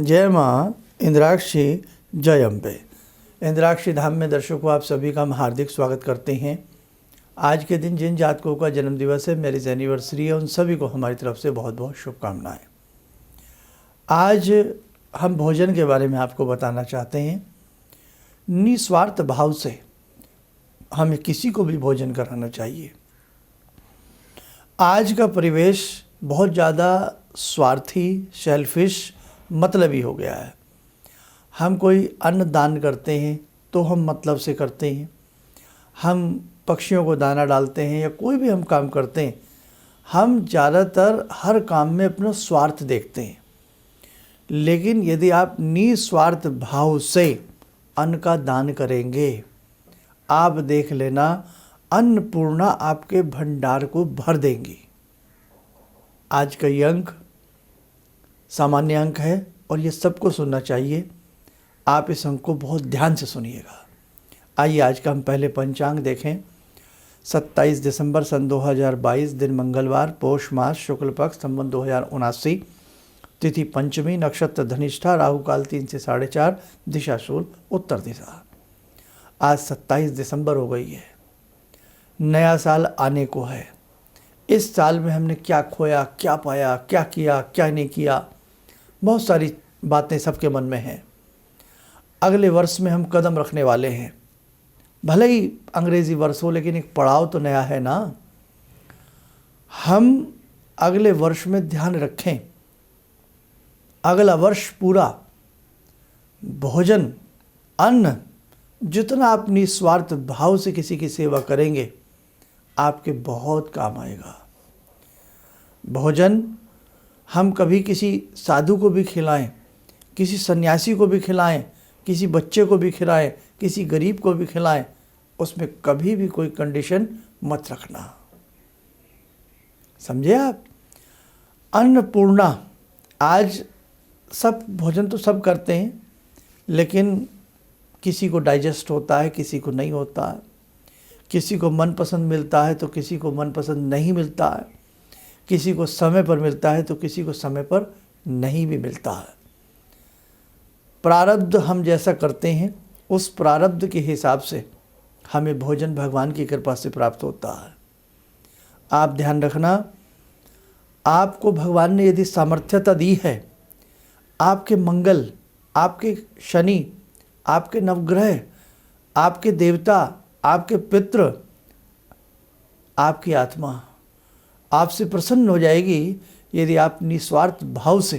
जय माँ इंद्राक्षी जय अम्बे। इंद्राक्षी धाम में दर्शकों आप सभी का हम हार्दिक स्वागत करते हैं। आज के दिन जिन जातकों का जन्म दिवस है, मैरिज एनिवर्सरी है, उन सभी को हमारी तरफ से बहुत बहुत शुभकामनाएं। आज हम भोजन के बारे में आपको बताना चाहते हैं। निस्वार्थ भाव से हमें किसी को भी भोजन कराना चाहिए। आज का परिवेश बहुत ज़्यादा स्वार्थी, सेल्फिश, मतलबी हो गया है। हम कोई अन्न दान करते हैं तो हम मतलब से करते हैं। हम पक्षियों को दाना डालते हैं या कोई भी हम काम करते हैं, हम ज़्यादातर हर काम में अपना स्वार्थ देखते हैं। लेकिन यदि आप निस्वार्थ भाव से अन्न का दान करेंगे, आप देख लेना अन्नपूर्णा आपके भंडार को भर देंगी। आज का ये अंक सामान्य अंक है और ये सबको सुनना चाहिए। आप इस अंक को बहुत ध्यान से सुनिएगा। आइए आज का हम पहले पंचांग देखें। 27 दिसंबर सन 2022, दिन मंगलवार, पोष मास, शुक्ल पक्ष, संवत 2079, तिथि पंचमी, नक्षत्र धनिष्ठा, राहु काल 3 से 4:30, दिशा शूल उत्तर दिशा। आज 27 दिसंबर हो गई है। नया साल आने को है। इस साल में हमने क्या खोया, क्या पाया, क्या किया, क्या नहीं किया, बहुत सारी बातें सबके मन में हैं। अगले वर्ष में हम कदम रखने वाले हैं। भले ही अंग्रेज़ी वर्ष हो, लेकिन एक पड़ाव तो नया है ना। हम अगले वर्ष में ध्यान रखें, अगला वर्ष पूरा भोजन, अन्न, जितना आप निस्वार्थ भाव से किसी की सेवा करेंगे, आपके बहुत काम आएगा। भोजन हम कभी किसी साधु को भी खिलाएं, किसी सन्यासी को भी खिलाएं, किसी बच्चे को भी खिलाएं, किसी गरीब को भी खिलाएं, उसमें कभी भी कोई कंडीशन मत रखना। समझे आप? अन्नपूर्णा। आज सब भोजन तो सब करते हैं, लेकिन किसी को डाइजेस्ट होता है, किसी को नहीं होता है। किसी को मनपसंद मिलता है तो किसी को मनपसंद नहीं मिलता है। किसी को समय पर मिलता है तो किसी को समय पर नहीं भी मिलता है। प्रारब्ध हम जैसा करते हैं, उस प्रारब्ध के हिसाब से हमें भोजन भगवान की कृपा से प्राप्त होता है। आप ध्यान रखना, आपको भगवान ने यदि सामर्थ्यता दी है, आपके मंगल, आपके शनि, आपके नवग्रह, आपके देवता, आपके पितृ, आपकी आत्मा आपसे प्रसन्न हो जाएगी यदि आप निस्वार्थ भाव से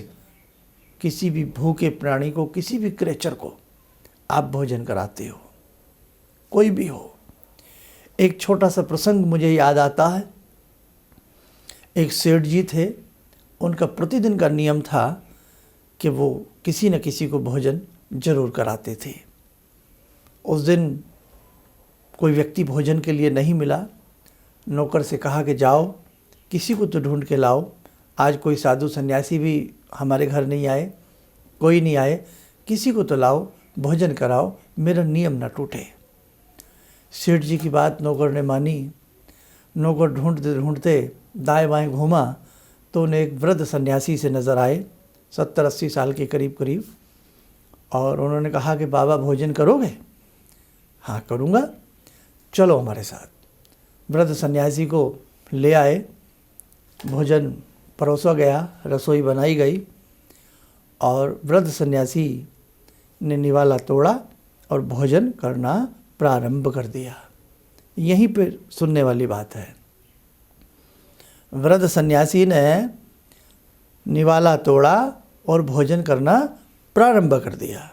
किसी भी भूखे प्राणी को, किसी भी क्रेचर को आप भोजन कराते हो, कोई भी हो। एक छोटा सा प्रसंग मुझे याद आता है। एक सेठ जी थे, उनका प्रतिदिन का नियम था कि वो किसी न किसी को भोजन जरूर कराते थे। उस दिन कोई व्यक्ति भोजन के लिए नहीं मिला। नौकर से कहा कि जाओ किसी को तो ढूंढ के लाओ। आज कोई साधु सन्यासी भी हमारे घर नहीं आए, कोई नहीं आए, किसी को तो लाओ, भोजन कराओ, मेरा नियम ना टूटे। सेठ जी की बात नौकर ने मानी। नौकर ढूंढते ढूंढते दाएं बाएं घूमा तो उन्हें एक वृद्ध सन्यासी से नज़र आए, 70-80 साल के करीब करीब। और उन्होंने कहा कि बाबा भोजन करोगे? हाँ करूँगा, चलो हमारे साथ। वृद्ध सन्यासी को ले आए, भोजन परोसा गया, रसोई बनाई गई और वृद्ध सन्यासी ने निवाला तोड़ा और भोजन करना प्रारंभ कर दिया। यहीं पे सुनने वाली बात है। वृद्ध सन्यासी ने निवाला तोड़ा और भोजन करना प्रारंभ कर दिया।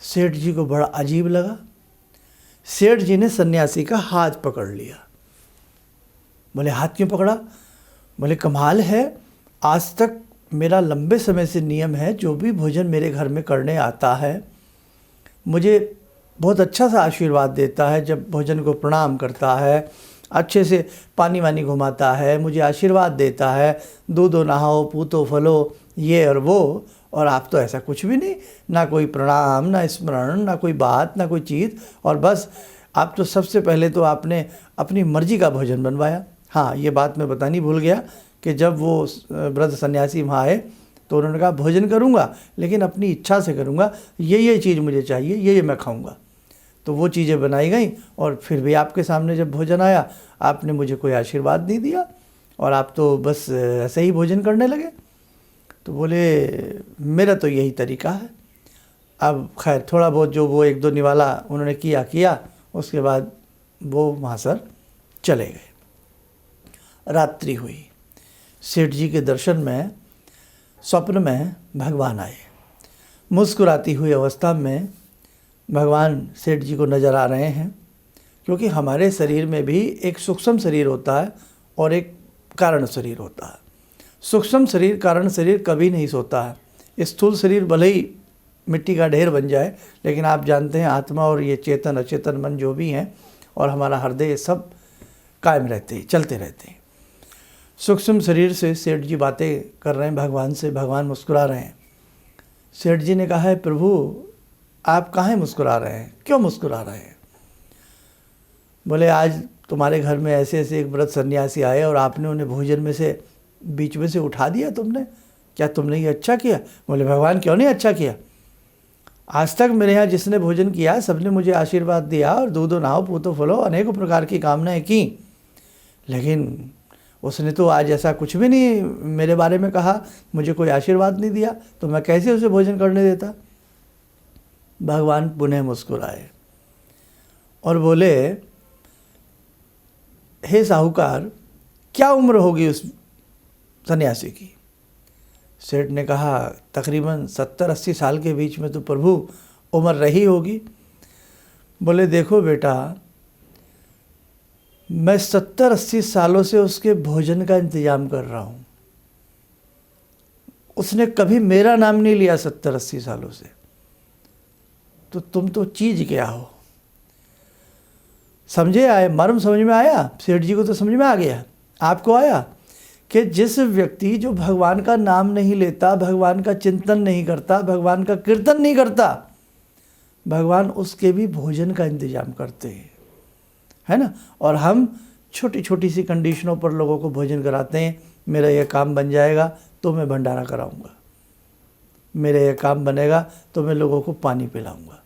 सेठ जी को बड़ा अजीब लगा। सेठ जी ने सन्यासी का हाथ पकड़ लिया। बोले हाथ क्यों पकड़ा? बोले कमाल है, आज तक मेरा लंबे समय से नियम है, जो भी भोजन मेरे घर में करने आता है मुझे बहुत अच्छा सा आशीर्वाद देता है। जब भोजन को प्रणाम करता है, अच्छे से पानी वानी घुमाता है, मुझे आशीर्वाद देता है, दूधो नहाओ, पूतो फलो, ये और वो। और आप तो ऐसा कुछ भी नहीं, ना कोई प्रणाम, ना स्मरण, ना कोई बात, ना कोई चीज़। और बस आप तो सबसे पहले तो आपने अपनी मर्जी का भोजन बनवाया। हाँ, ये बात मैं बतानी भूल गया कि जब वो वृद्ध सन्यासी वहाँ आए तो उन्होंने कहा भोजन करूँगा, लेकिन अपनी इच्छा से करूँगा, ये चीज़ मुझे चाहिए, ये मैं खाऊँगा। तो वो चीज़ें बनाई गई और फिर भी आपके सामने जब भोजन आया, आपने मुझे कोई आशीर्वाद नहीं दिया और आप तो बस ऐसे ही भोजन करने लगे। तो बोले मेरा तो यही तरीका है। अब खैर थोड़ा बहुत जो वो 1-2 निवाला उन्होंने किया, उसके बाद वो वहाँ सर चले गए। रात्रि हुई, सेठ जी के दर्शन में स्वप्न में भगवान आए। मुस्कुराती हुई अवस्था में भगवान सेठ जी को नज़र आ रहे हैं, क्योंकि हमारे शरीर में भी एक सूक्ष्म शरीर होता है और एक कारण शरीर होता है। सूक्ष्म शरीर, कारण शरीर कभी नहीं सोता है। स्थूल शरीर भले ही मिट्टी का ढेर बन जाए, लेकिन आप जानते हैं आत्मा और ये चेतन अचेतन मन जो भी हैं और हमारा हृदय, ये सब कायम रहते हैं, चलते रहते हैं। सूक्ष्म शरीर से सेठ जी बातें कर रहे हैं भगवान से, भगवान मुस्कुरा रहे हैं। सेठ जी ने कहा है प्रभु आप काहे मुस्कुरा रहे हैं, क्यों मुस्कुरा रहे हैं? बोले आज तुम्हारे घर में ऐसे ऐसे एक व्रत सन्यासी आए और आपने उन्हें भोजन में से बीच में से उठा दिया तुमने, क्या तुमने ये अच्छा किया? बोले भगवान क्यों नहीं अच्छा किया, आज तक मेरे यहाँ जिसने भोजन किया सबने मुझे आशीर्वाद दिया और दूधो नहाओ पूतो फलो अनेकों प्रकार की कामनाएं की, लेकिन उसने तो आज ऐसा कुछ भी नहीं मेरे बारे में कहा, मुझे कोई आशीर्वाद नहीं दिया, तो मैं कैसे उसे भोजन करने देता? भगवान पुनः मुस्कुराए और बोले हे साहूकार, क्या उम्र होगी उस सन्यासी की? सेठ ने कहा तकरीबन 70-80 साल के बीच में तो प्रभु उम्र रही होगी। बोले देखो बेटा, मैं 70-80 सालों से उसके भोजन का इंतजाम कर रहा हूँ, उसने कभी मेरा नाम नहीं लिया 70-80 सालों से, तो तुम तो चीज क्या हो? समझे आए, मर्म समझ में आया? सेठ जी को तो समझ में आ गया, आपको आया कि जिस व्यक्ति जो भगवान का नाम नहीं लेता, भगवान का चिंतन नहीं करता, भगवान का कीर्तन नहीं करता, भगवान उसके भी भोजन का इंतजाम करते हैं, है ना। और हम छोटी छोटी सी कंडीशनों पर लोगों को भोजन कराते हैं। मेरा यह काम बन जाएगा तो मैं भंडारा कराऊंगा, मेरा यह काम बनेगा तो मैं लोगों को पानी पिलाऊंगा।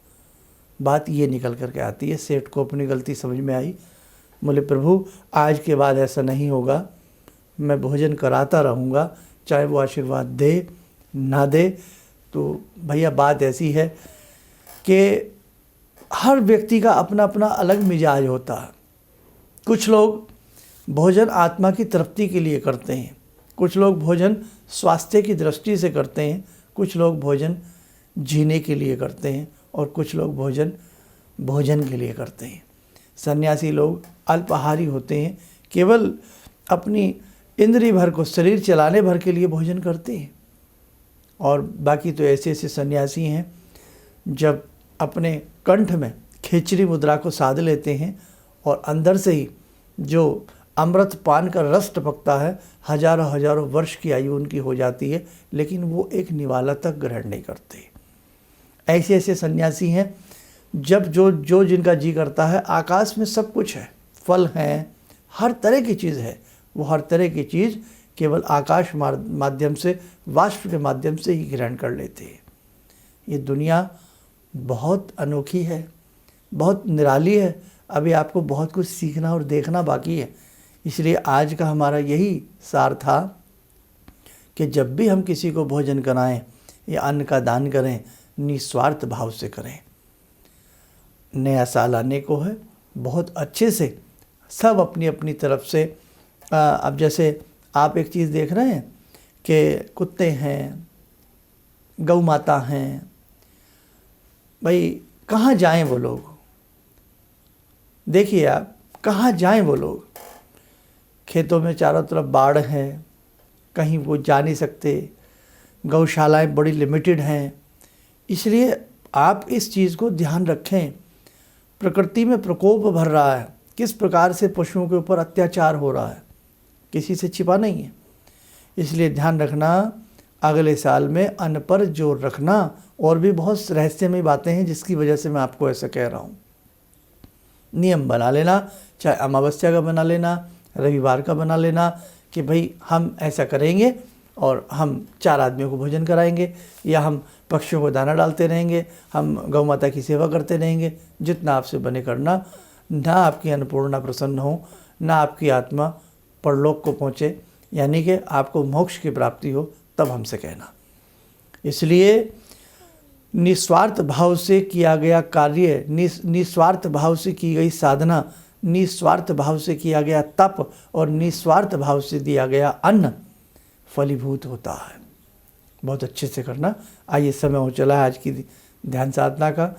बात ये निकल करके आती है। सेठ को अपनी गलती समझ में आई। बोले प्रभु आज के बाद ऐसा नहीं होगा, मैं भोजन कराता रहूँगा, चाहे वो आशीर्वाद दे ना दे। तो भैया बात ऐसी है कि हर व्यक्ति का अपना अपना अलग मिजाज होता है। कुछ लोग भोजन आत्मा की तृप्ति के लिए करते हैं, कुछ लोग भोजन स्वास्थ्य की दृष्टि से करते हैं, कुछ लोग भोजन जीने के लिए करते हैं और कुछ लोग भोजन के लिए करते हैं। सन्यासी लोग अल्पाहारी होते हैं, केवल अपनी इंद्रिय भर को, शरीर चलाने भर के लिए भोजन करते हैं। और बाकी तो ऐसे ऐसे सन्यासी हैं जब अपने कंठ में खेचरी मुद्रा को साध लेते हैं और अंदर से ही जो अमृत पान का रस टपकता है, हजारों हजारों वर्ष की आयु उनकी हो जाती है, लेकिन वो एक निवाला तक ग्रहण नहीं करते। ऐसे ऐसे सन्यासी हैं जब जो जिनका जी करता है, आकाश में सब कुछ है, फल हैं, हर तरह की चीज़ है, वो हर तरह की चीज़ केवल आकाश माध्यम से, वाष्प के माध्यम से ही ग्रहण कर लेते हैं। ये दुनिया बहुत अनोखी है, बहुत निराली है, अभी आपको बहुत कुछ सीखना और देखना बाकी है। इसलिए आज का हमारा यही सार था कि जब भी हम किसी को भोजन कराएं या अन्न का दान करें, निस्वार्थ भाव से करें। नया साल आने को है, बहुत अच्छे से सब अपनी अपनी तरफ से अब जैसे आप एक चीज़ देख रहे हैं कि कुत्ते हैं, गौ माता हैं, भाई कहाँ जाएं वो लोग? देखिए आप कहाँ जाएं वो लोग? खेतों में चारों तरफ बाढ़ है, कहीं वो जा नहीं सकते, गौशालाएं बड़ी लिमिटेड हैं। इसलिए आप इस चीज़ को ध्यान रखें। प्रकृति में प्रकोप भर रहा है, किस प्रकार से पशुओं के ऊपर अत्याचार हो रहा है, किसी से छिपा नहीं है। इसलिए ध्यान रखना, अगले साल में अन्न पर जोर रखना। और भी बहुत रहस्यमयी बातें हैं जिसकी वजह से मैं आपको ऐसा कह रहा हूँ। नियम बना लेना, चाहे अमावस्या का बना लेना, रविवार का बना लेना कि भाई हम ऐसा करेंगे और हम 4 आदमियों को भोजन कराएंगे, या हम पक्षियों को दाना डालते रहेंगे, हम गौ माता की सेवा करते रहेंगे। जितना आपसे बने करना, ना आपकी अन्नपूर्णा प्रसन्न हो, ना आपकी आत्मा परलोक को पहुँचे, यानी कि आपको मोक्ष की प्राप्ति हो, तब हमसे कहना। इसलिए निस्वार्थ भाव से किया गया कार्य, निस्वार्थ भाव से की गई साधना, निस्वार्थ भाव से किया गया तप और निस्वार्थ भाव से दिया गया अन्न फलीभूत होता है। बहुत अच्छे से करना। आइए, समय हो चला है आज की ध्यान साधना का।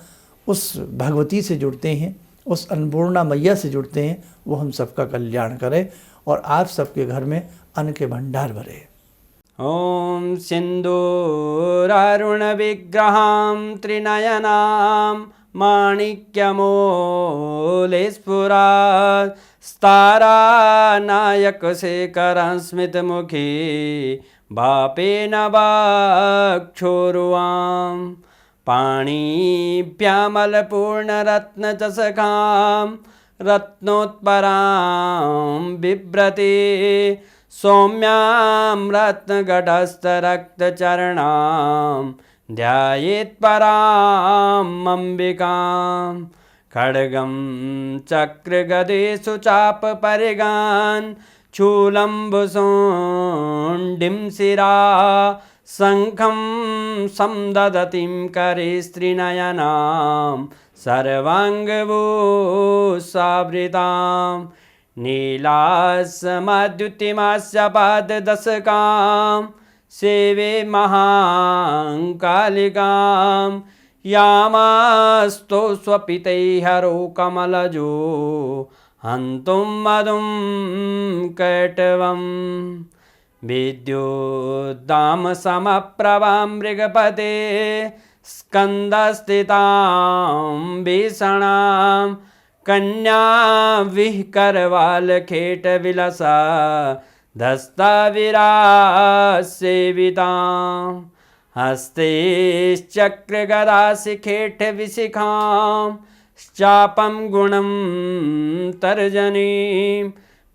उस भगवती से जुड़ते हैं, उस अन्नपूर्णा मैया से जुड़ते हैं, वो हम सबका कल्याण करें और आप सबके घर में अन्न के भंडार भरे। ॐ सिन्दूरारुण विग्रहां त्रिनयनां माणिक्यमूले स्फुरात् स्तारानायकशेखरं स्मितमुखी भापेन वक्षोरुवां पाणिभ्यामलपूर्णरत्नचषकां रत्नोत्परां बिभ्रति सौम्यां रत्नघटस्थरक्तचरणां ध्यायेत्पराम् अम्बिकां खड्गं चक्रगदेषु चापपरिगान् चूलम्बुसुण्डिं शिरा शङ्खं संदधतीं करे स्त्रीनयनां सर्वाङ्गभूषावृतां नीलास्मद्युतिमास्य पाददशकां सेवे महाकालिकां यामास्तो स्वपितैहरो कमलजो हन्तुं मधुं कैटवं विद्युद्दामसमप्रभां मृगपते स्कन्दस्थितां भीषणां कन्या विहकरवालखेटविलसा धस्ताविरासेवितां हस्तैश्चक्रगदाशिखेटविशिखां चापं गुणं तर्जनीं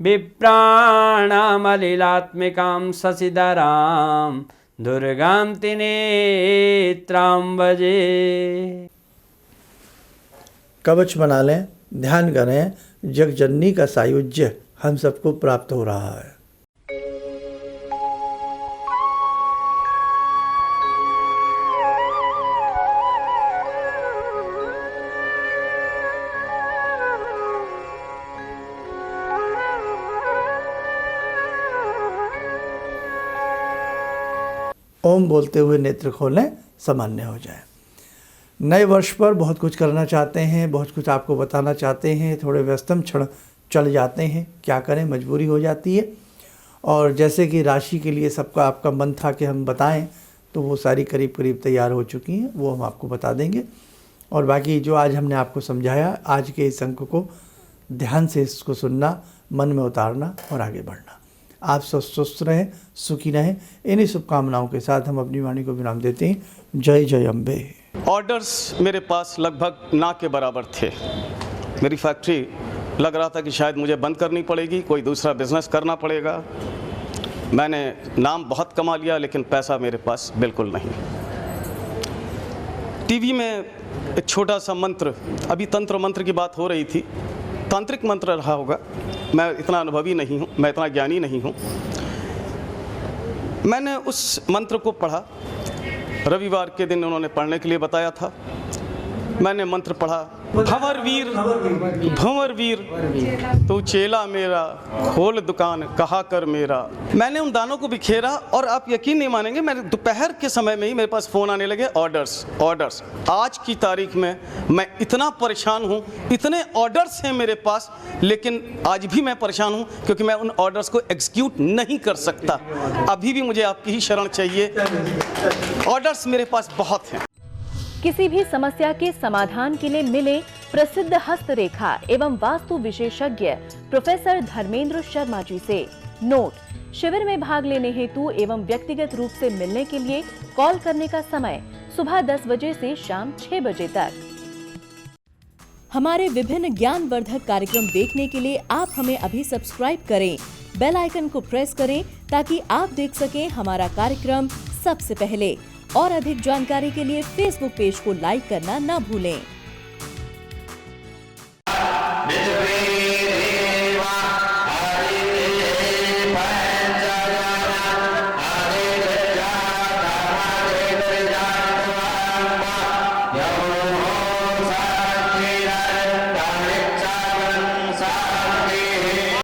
विप्राणामलिलात्मिकां शशिधरां दुर्गां त्रिनेत्रां भजे। कवच बना लें, ध्यान करें, जगजननी का सायुज्य हम सबको प्राप्त हो रहा है। ओम बोलते हुए नेत्र खोलें, सामान्य हो जाए। नए वर्ष पर बहुत कुछ करना चाहते हैं, बहुत कुछ आपको बताना चाहते हैं, थोड़े व्यस्तम क्षण चल जाते हैं, क्या करें, मजबूरी हो जाती है। और जैसे कि राशि के लिए सबका आपका मन था कि हम बताएं, तो वो सारी करीब करीब तैयार हो चुकी हैं, वो हम आपको बता देंगे। और बाकी जो आज हमने आपको समझाया, आज के इस अंक को ध्यान से इसको सुनना, मन में उतारना और आगे बढ़ना। आप सब स्वस्थ रहें, सुखी रहें। इन्हीं शुभकामनाओं के साथ हम अपनी वाणी को विराम देते हैं। जय जय अम्बे। ऑर्डर्स मेरे पास लगभग ना के बराबर थे। मेरी फैक्ट्री लग रहा था कि शायद मुझे बंद करनी पड़ेगी, कोई दूसरा बिजनेस करना पड़ेगा। मैंने नाम बहुत कमा लिया, लेकिन पैसा मेरे पास बिल्कुल नहीं। टीवी में एक छोटा सा मंत्र, अभी तंत्र मंत्र की बात हो रही थी, तांत्रिक मंत्र रहा होगा, मैं इतना अनुभवी नहीं हूँ, मैं इतना ज्ञानी नहीं हूँ। मैंने उस मंत्र को पढ़ा, रविवार के दिन उन्होंने पढ़ने के लिए बताया था। मैंने मंत्र पढ़ा, भंवर वीर तू चेला मेरा, खोल दुकान कहा कर मेरा। मैंने उन दानों को बिखेरा और आप यकीन नहीं मानेंगे, मेरे दोपहर के समय में ही मेरे पास फ़ोन आने लगे, ऑर्डर्स। आज की तारीख में मैं इतना परेशान हूँ, इतने ऑर्डर्स हैं मेरे पास, लेकिन आज भी मैं परेशान हूँ क्योंकि मैं उन ऑर्डर्स को एग्जीक्यूट नहीं कर सकता। अभी भी मुझे आपकी ही शरण चाहिए। ऑर्डर्स मेरे पास बहुत हैं। किसी भी समस्या के समाधान के लिए मिले प्रसिद्ध हस्तरेखा एवं वास्तु विशेषज्ञ प्रोफेसर धर्मेंद्र शर्मा जी से। नोट: शिविर में भाग लेने हेतु एवं व्यक्तिगत रूप से मिलने के लिए कॉल करने का समय सुबह 10 बजे से शाम 6 बजे तक। हमारे विभिन्न ज्ञानवर्धक कार्यक्रम देखने के लिए आप हमें अभी सब्सक्राइब करें बेल आइकन को प्रेस करें ताकि आप देख सकें हमारा कार्यक्रम सबसे पहले। और अधिक जानकारी के लिए फेसबुक पेज को लाइक करना ना भूलें।